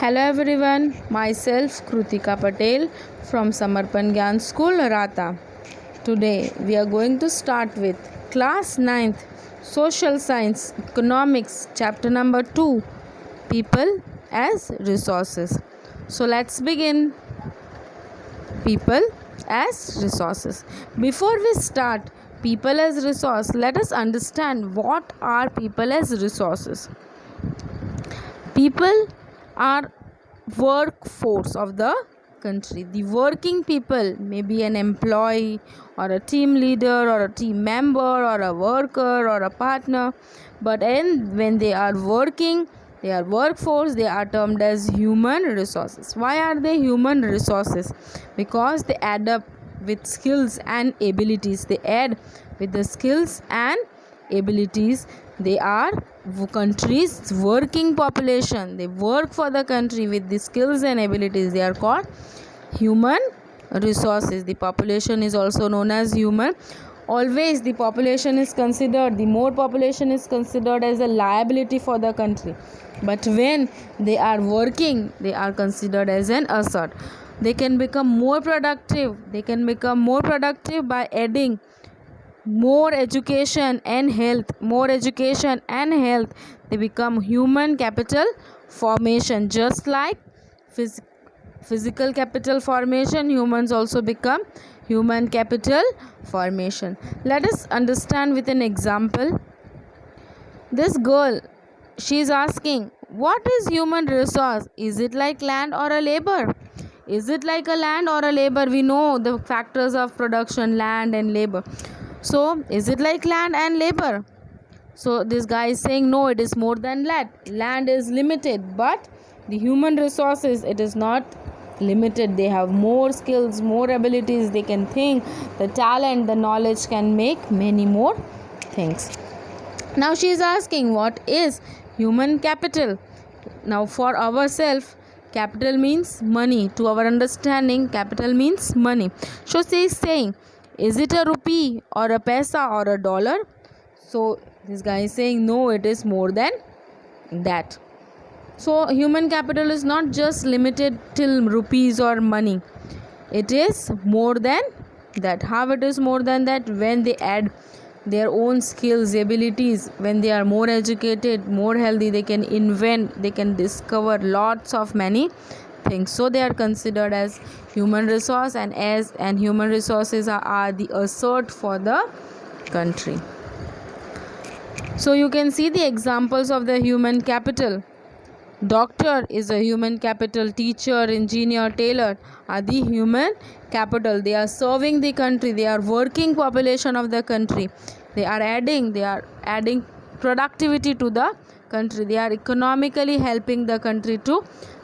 Hello everyone, myself Krutika Patel from Samarpan Gyan School, Rata. Today we are going to start with class 9th Social Science Economics chapter number 2 People as Resources. So let's begin. People as resources. Before we start people as resource, let us understand what are people as resources. People are workforce of the country. The working people may be an employee or a team leader or a team member or a worker or a partner, but when they are working, they are workforce, they are termed as human resources. Why are they human resources? Because they add up with skills and abilities. They add with the skills and abilities. They are country's working population. They work for the country with the skills and abilities. They are called human resources. The population is also known as human. Always the population is considered, the more population is considered as a liability for the country, but when they are working, they are considered as an asset. They can become more productive. They can become more productive by adding more education and health. They become human capital formation. Just like physical capital formation, humans also become human capital formation. Let us understand with an example. This girl, she is asking, what is human resource? Is it like land or a labor? Is it like a land or a labor? We know the factors of production, land and labor. So is it like land and labor? So this guy is saying no, it is more than land. Land is limited, but the human resources, it is not limited. They have more skills, more abilities. They can think, the talent, the knowledge can make many more things. Now she is asking, what is human capital? Now for ourselves, capital means money. To our understanding, capital means money. So she is saying, is it a rupee or a paisa or a dollar? So this guy is saying no, it is more than that. So human capital is not just limited till rupees or money. It is more than that. How it is more than that? When they add their own skills, abilities, when they are more educated, more healthy, they can invent, they can discover lots of many things. So they are considered as human resource, and human resources are the asset for the country. So you can see the examples of the human capital. Doctor is a human capital. Teacher, engineer, tailor are the human capital. They are serving the country. They are working population of the country. They are adding productivity to the country. They are economically helping the country to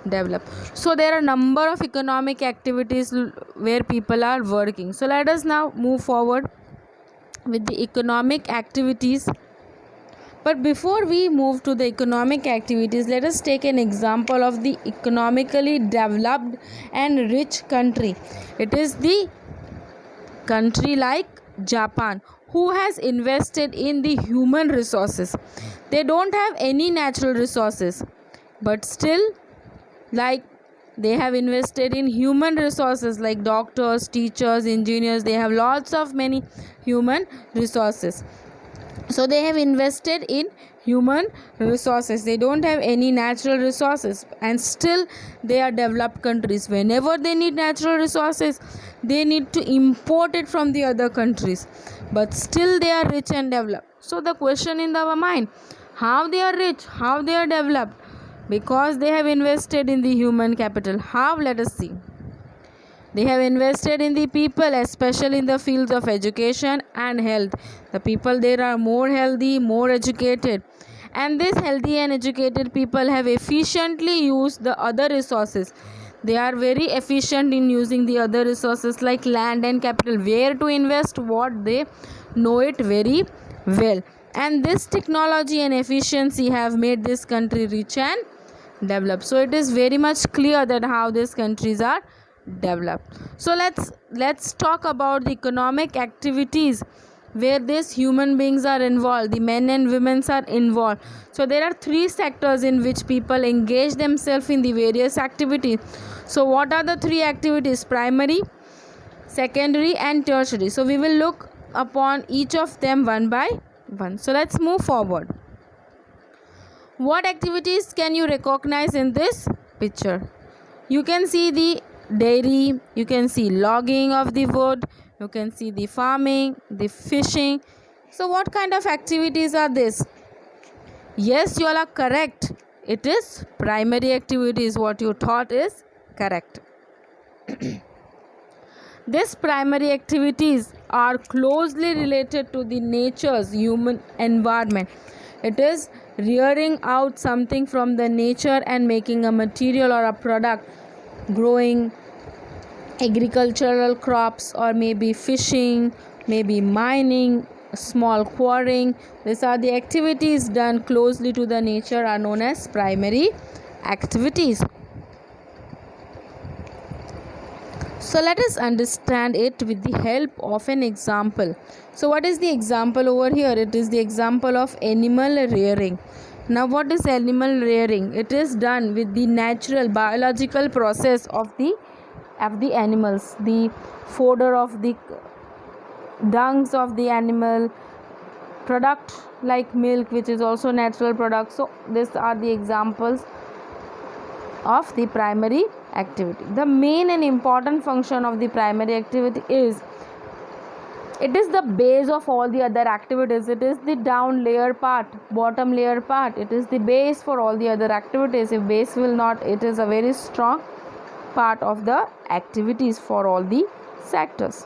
develop. So there are a number of economic activities where people are working. So let us now move forward with the economic activities. But before we move to the economic activities, let us take an example of the economically developed and rich country. It is the country like Japan, who has invested in the human resources. They don't have any natural resources, but still, like, they have invested in human resources like doctors, teachers, engineers. They have lots of many human resources. So they have invested in human resources. They don't have any natural resources, and still they are developed countries. Whenever they need natural resources, they need to import it from the other countries, but still they are rich and developed. So the question in our mind, how they are rich, how they are developed? Because they have invested in the human capital. How? Let us see. They have invested in the people, especially in the fields of education and health. The people there are more healthy, more educated. And these healthy and educated people have efficiently used the other resources. They are very efficient in using the other resources like land and capital. Where to invest what, they know it very well. And this technology and efficiency have made this country rich and developed. So it is very much clear that how these countries are developed. So let's talk about the economic activities where these human beings are involved, the men and women are involved. So there are three sectors in which people engage themselves in the various activities. So what are the three activities? Primary, secondary and tertiary. So we will look upon each of them one by one. So let's move forward. What activities can you recognize in this picture? You can see the dairy, you can see logging of the wood, you can see the farming, the fishing. So what kind of activities are this? Yes, you all are correct. It is primary activities. What you thought is correct. These primary activities are closely related to the nature's human environment. It is rearing out something from the nature and making a material or a product, growing agricultural crops, or maybe fishing, maybe mining, small quarrying. These are the activities done closely to the nature, are known as primary activities. So let us understand it with the help of an example. So what is the example over here? It is the example of animal rearing. Now what is animal rearing? It is done with the natural biological process of the animals, the fodder of the dungs of the animal, product like milk, which is also natural product. So these are the examples of the primary activity. The main and important function of the primary activity is it is the base of all the other activities. It is the down layer part, bottom layer part. It is the base for all the other activities. If base will not, it is a very strong part of the activities for all the sectors.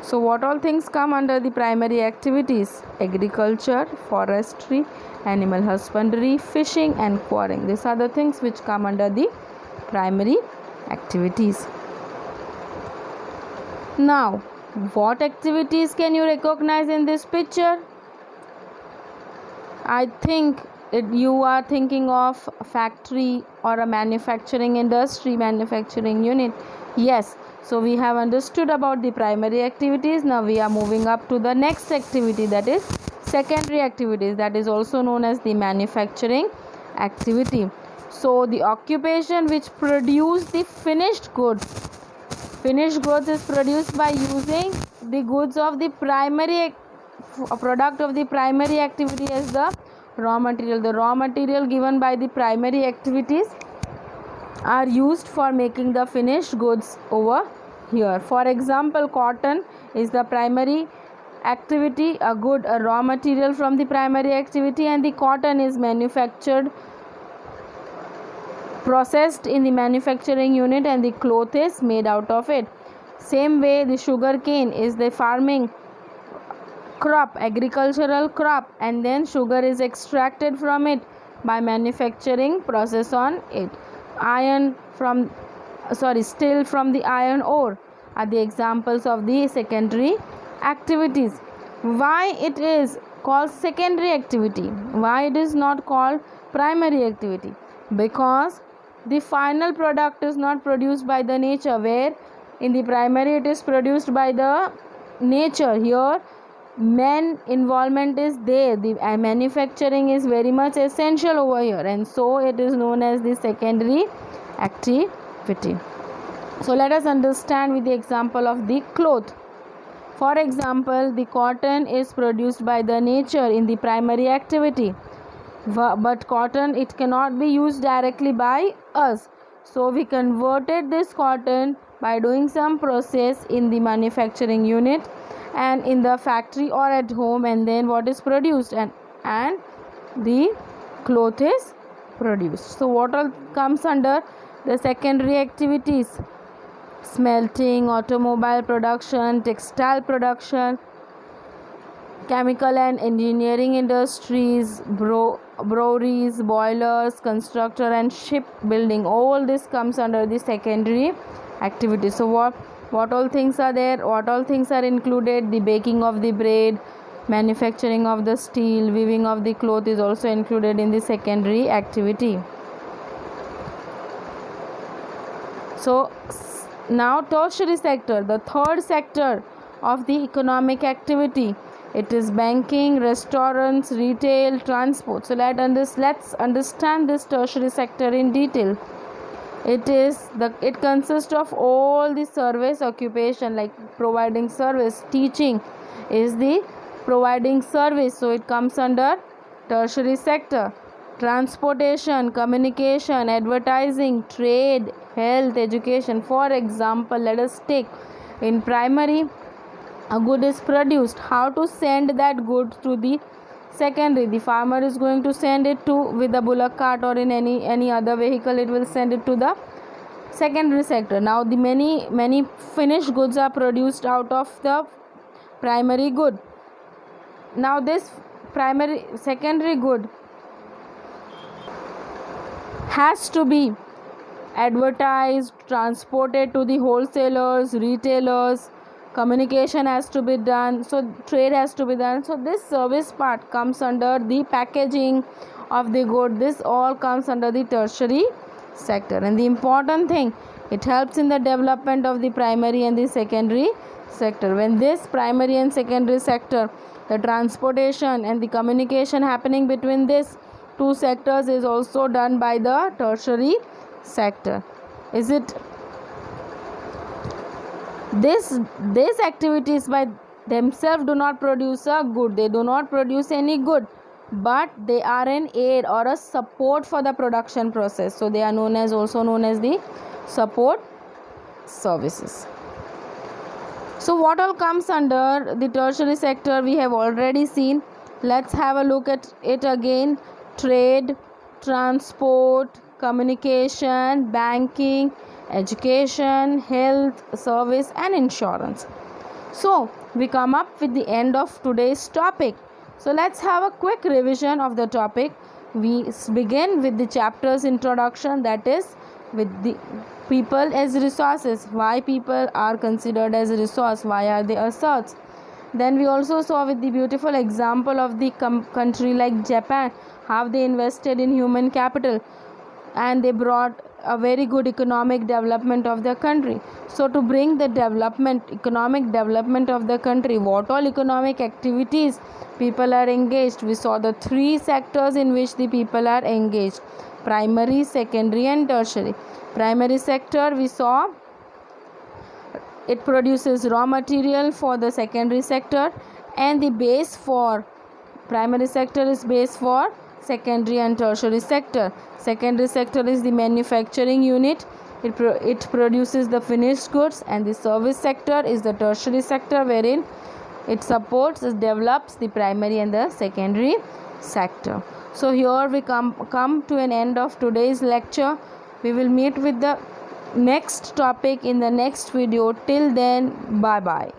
So what all things come under the primary activities? Agriculture, forestry, animal husbandry, fishing and quarrying. These are the things which come under the primary activities. Now, what activities can you recognize in this picture? I think you are thinking of a factory or a manufacturing industry, manufacturing unit. Yes. So we have understood about the primary activities. Now we are moving up to the next activity, that is secondary activities, that is also known as the manufacturing activity. So the occupation which produce the finished goods. Finished goods is produced by using the goods of the primary product of the primary activity as the raw material. The raw material given by the primary activities are used for making the finished goods over here. For example, cotton is the primary activity, a raw material from the primary activity, and the cotton is manufactured, processed in the manufacturing unit, and the cloth is made out of it. Same way, the sugar cane is the farming crop, agricultural crop, and then sugar is extracted from it by manufacturing process on it. Steel from the iron ore are the examples of the secondary activities. Why it is called secondary activity? Why it is not called primary activity? Because the final product is not produced by the nature, where in the primary it is produced by the nature. Here man involvement is there, the manufacturing is very much essential over here, and so it is known as the secondary activity. So let us understand with the example of the cloth. For example, the cotton is produced by the nature in the primary activity, but cotton, it cannot be used directly by us. So we converted this cotton by doing some process in the manufacturing unit and in the factory or at home, and then what is produced, and the cloth is produced. So what all comes under the secondary activities? Smelting, automobile production, textile production, chemical and engineering industries, breweries, boilers, constructor and shipbuilding. All this comes under the secondary activity. So what all things are there? What all things are included? The baking of the bread, manufacturing of the steel, weaving of the cloth is also included in the secondary activity. So now tertiary sector, the third sector of the economic activity. It is banking, restaurants, retail, transport. So let's understand this tertiary sector in detail. It consists of all the service occupation, like providing service. Teaching is the providing service, so it comes under tertiary sector. Transportation, communication, advertising, trade, health, education. For example, let us take in primary, a good is produced. How to send that good to the secondary? The farmer is going to send it to with a bullock cart or in any other vehicle. It will send it to the secondary sector. Now the many finished goods are produced out of the primary good. Now this secondary good has to be advertised, transported to the wholesalers, retailers. Communication has to be done, so trade has to be done. So this service part comes under the packaging of the good. This all comes under the tertiary sector. And the important thing, it helps in the development of the primary and the secondary sector. When this primary and secondary sector, the transportation and the communication happening between these two sectors is also done by the tertiary sector. Is it these activities by themselves do not produce a good, they do not produce any good, but they are an aid or a support for the production process. So they are also known as the support services. So what all comes under the tertiary sector we have already seen. Let's have a look at it again. Trade, transport, communication, banking, education, health, service and insurance. So we come up with the end of today's topic. So let's have a quick revision of the topic. We begin with the chapter's introduction, that is with the people as resources. Why people are considered as a resource, why are they assets. Then we also saw with the beautiful example of the country like Japan, how they invested in human capital and they brought a very good economic development of the country. So to bring the economic development of the country, what all economic activities people are engaged. We saw the three sectors in which the people are engaged: primary, secondary and tertiary. Primary sector, we saw it produces raw material for the secondary sector, and the base for primary sector is base for secondary and tertiary sector. Secondary sector is the manufacturing unit. It produces the finished goods, and the service sector is the tertiary sector wherein it supports, it develops the primary and the secondary sector. So here we come to an end of today's lecture. We will meet with the next topic in the next video. Till then, bye bye.